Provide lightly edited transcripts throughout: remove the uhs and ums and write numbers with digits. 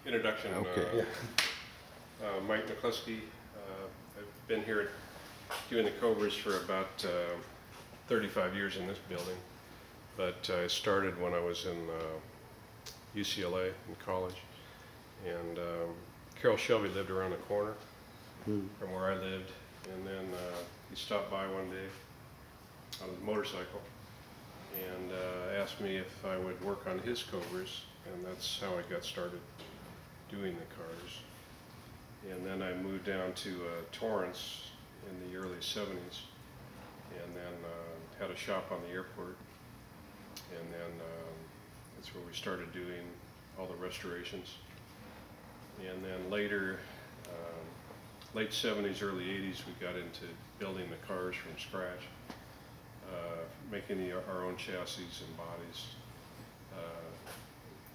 introduction. Okay. Mike McCluskey. I've been here doing the Cobras for about 35 years in this building, but I started when I was in UCLA in college, and Carroll Shelby lived around the corner from where I lived, and then he stopped by one day on his motorcycle and asked me if I would work on his Cobras, and that's how I got started doing the cars. And then I moved down to Torrance in the early 70s, and then had a shop on the airport, and then that's where we started doing all the restorations. And then later, late 70s, early 80s, we got into building the cars from scratch, making our own chassis and bodies.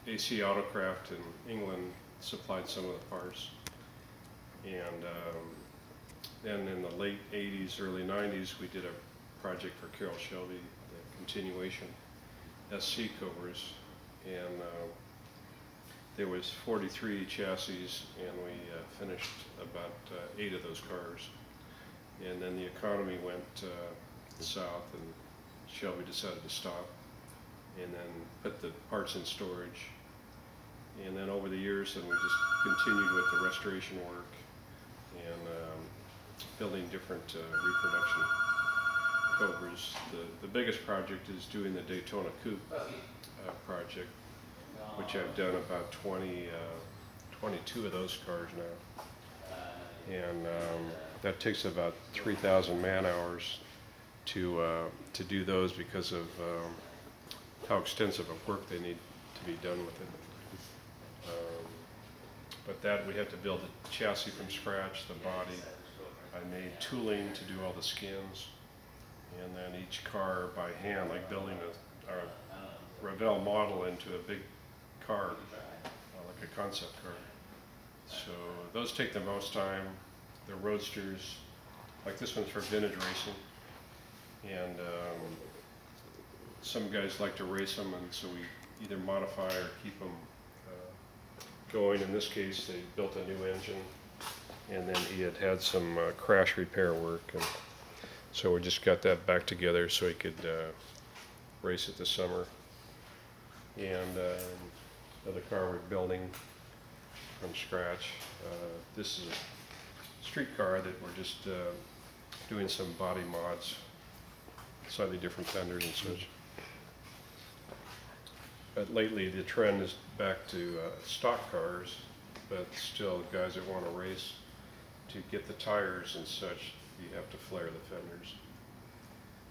AC Autocraft in England supplied some of the parts. And then in the late 80s, early 90s, we did a project for Carroll Shelby, the continuation, SC Cobras. And there was 43 chassis, and we finished about 8 of those cars. And then the economy went south, and Shelby decided to stop, and then put the parts in storage. And then over the years, then we just continued with the restoration work and building different reproduction Cobras. The biggest project is doing the Daytona Coupe project, which I've done about 22 of those cars now. And that takes about 3,000 man hours to do those because of how extensive of work they need to be done with it. But that we had to build the chassis from scratch, the body. I made tooling to do all the skins, and then each car by hand, like building a Revell model into a big car, like a concept car. So those take the most time. The roadsters, like this one's for vintage racing, and some guys like to race them, and so we either modify or keep them going. In this case, they built a new engine, and then he had some crash repair work, and so we just got that back together so he could race it this summer. And another car we're building from scratch. This is a street car that we're just doing some body mods, slightly different fenders and such. But lately the trend is back to stock cars, but still guys that want to race, to get the tires and such, you have to flare the fenders.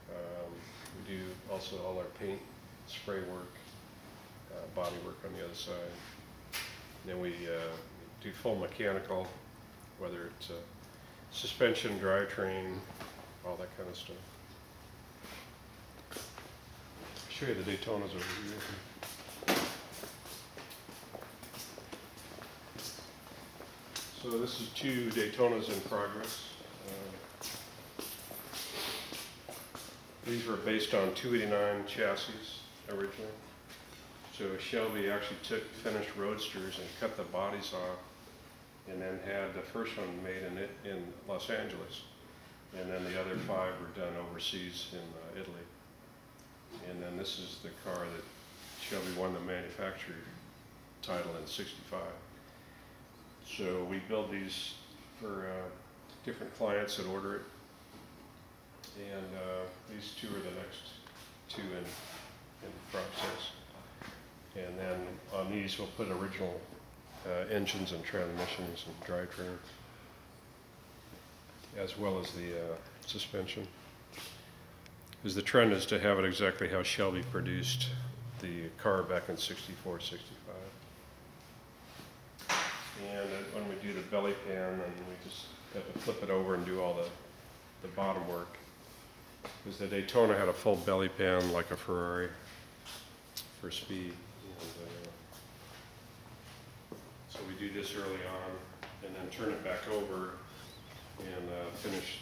We do also all our paint, spray work, body work on the other side. And then we do full mechanical, whether it's suspension, drivetrain, all that kind of stuff. I'll show you the Daytonas over here. So this is 2 Daytonas in progress. These were based on 289 chassis originally. So Shelby actually took finished roadsters and cut the bodies off, and then had the first one made in Los Angeles, and then the other 5 were done overseas in Italy. And then this is the car that Shelby won the manufacturer title in '65. So we build these for different clients that order it, and these 2 are the next 2 in process. And then on these we'll put original engines and transmissions and drivetrain, as well as the suspension. Because the trend is to have it exactly how Shelby produced the car back in '64, '65. And when we do the belly pan, and we just have to flip it over and do all the bottom work. Because the Daytona had a full belly pan like a Ferrari for speed. And, so we do this early on, and then turn it back over and finish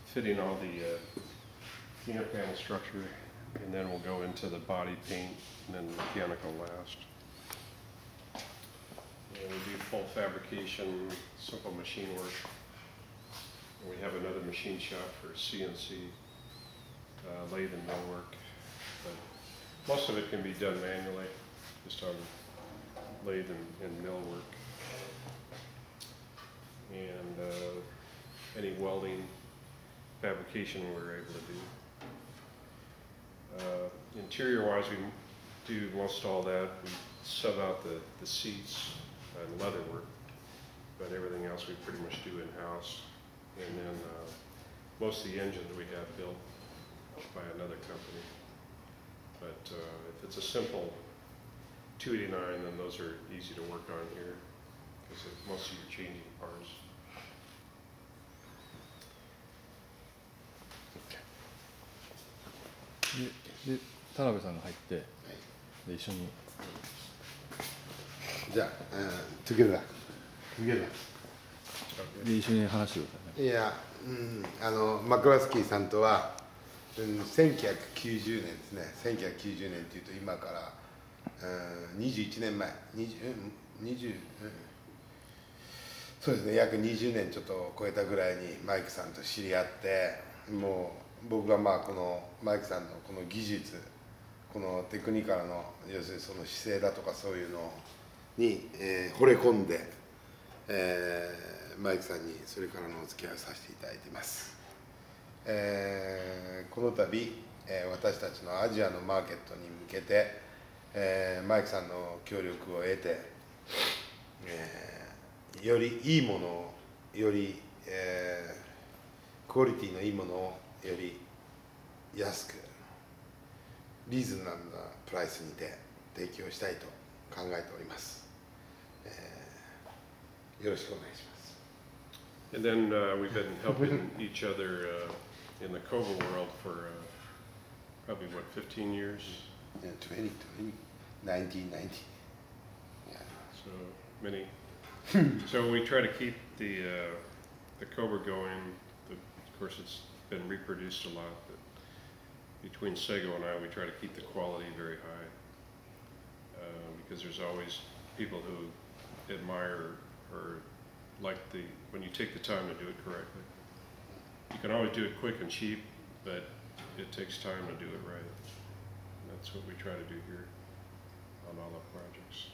fitting all the inner panel structure, and then we'll go into the body paint and then mechanical last. And we do full fabrication, simple machine work. And we have another machine shop for CNC, lathe and mill work. But most of it can be done manually, just on lathe and mill work. And any welding, fabrication we're able to do. Interior-wise, we do most all that. We sub out the seats and leather work, but everything else we pretty much do in-house. And then most of the engines we have built by another company. But if it's a simple 289, then those are easy to work on here because most of your changing parts.で田辺さんが入って、で一緒にじゃあ、together で一緒に話してくださいね。いや、マクラスキーさんとは、1990年ですね。1990年というと今から、21年前、そうですね、約20年ちょっと超えたぐらいにマイクさんと知り合って、もう僕がまあこのマイクさんのこの技術、このテクニカルの要するにその姿勢だとかそういうのに、惚れ込んで、マイクさんにそれからのお付き合いをさせていただいています。この度、私たちのアジアのマーケットに向けて、マイクさんの協力を得て、よりいいものをより、クオリティのいいものをより安くリーズナブルなプライスにて提供したいと考えております。よろしくお願いします。And then we've been helping each other in the Cobra world for probably, what, 15 years? Yeah, 1990. Yeah. So many. So we try to keep the Cobra going. Of course, it's been reproduced a lot, but between Sego and I, we try to keep the quality very high because there's always people who admire or like when you take the time to do it correctly. You can always do it quick and cheap, but it takes time to do it right. And that's what we try to do here on all our projects.